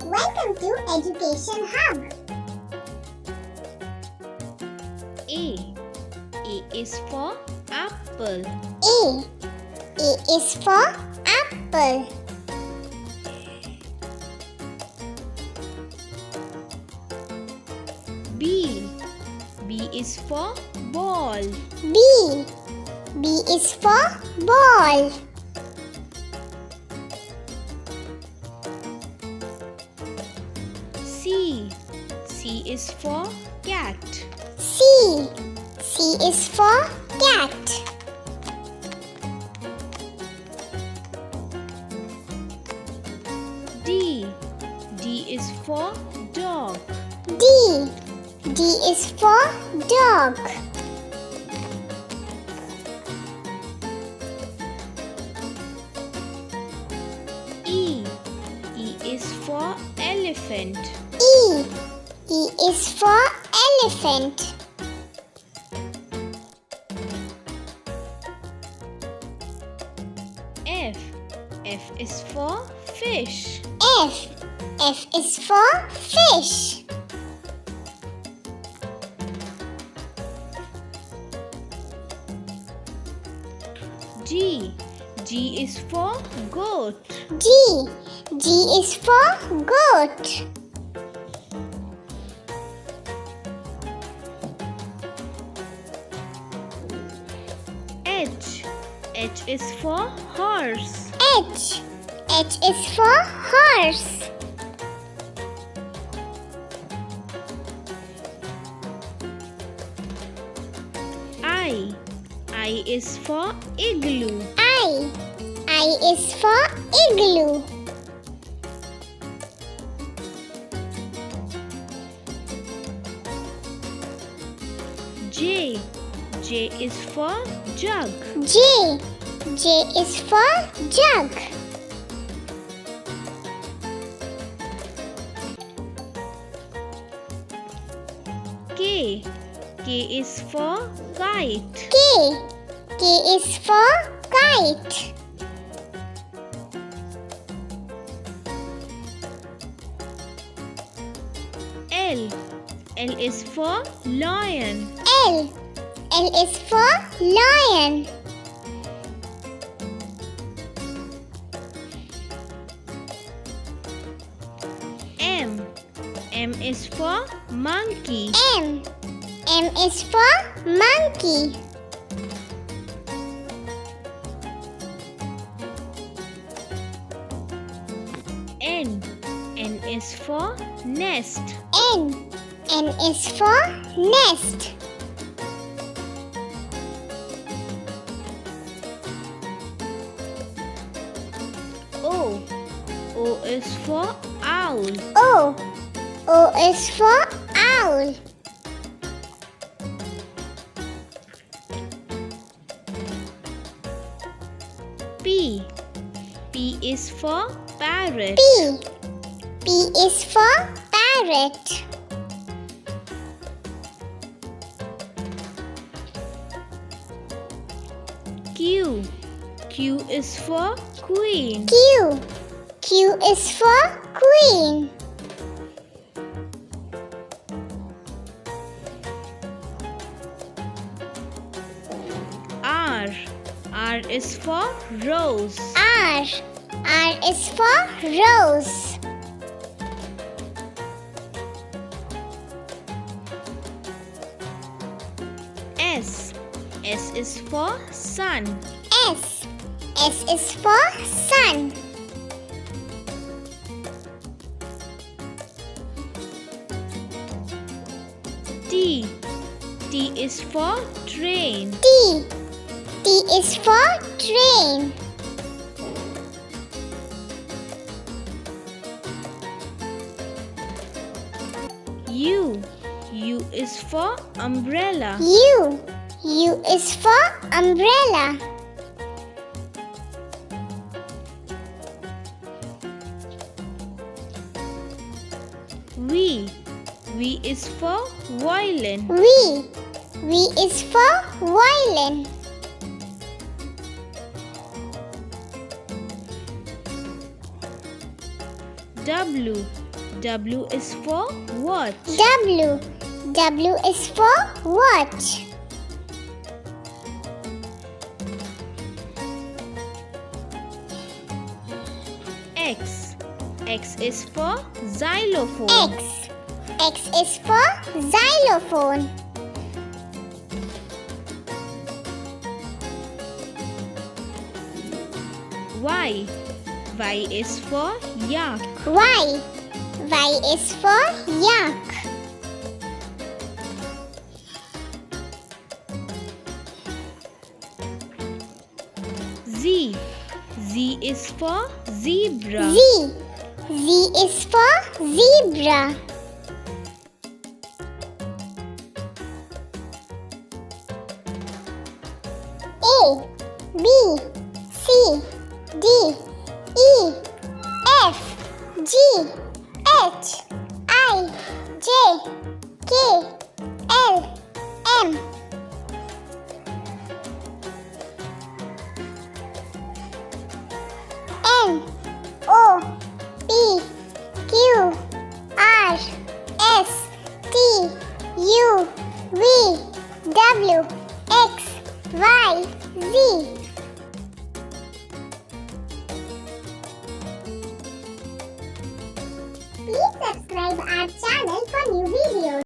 Welcome to Education Hub. A is for apple. A is for apple. B is for ball. B is for ball. C is for cat. C is for cat. D is for dog. D is for dog. E is for elephant. E is for elephant. F is for fish. F is for fish. G is for goat. G is for goat. H is for horse. H is for horse. I is for igloo. I is for igloo. J is for jug. J is for jug. K is for kite. K is for kite. L is for lion. L is for lion. M is for monkey. M is for monkey. N is for nest. N is for nest. O is for owl. O is for owl. P is for parrot. P is for parrot. Q is for queen. Q is for queen. R is for rose. R is for rose. S is for sun. S is for sun. T is for train. T is for train. U is for umbrella. U is for umbrella. V is for violin. V is for violin. W W is for watch. W. W is for watch. X. X is for xylophone. X. X is for xylophone. Y. Y is for yak. Y. Y is for yak. Z. Z is for zebra. Z. Z is for zebra. A, B, C, D, E, F, G, H, I, J, K, L, M. N, O, P, Q, R, S, T, U, V, W, X, Y, Z.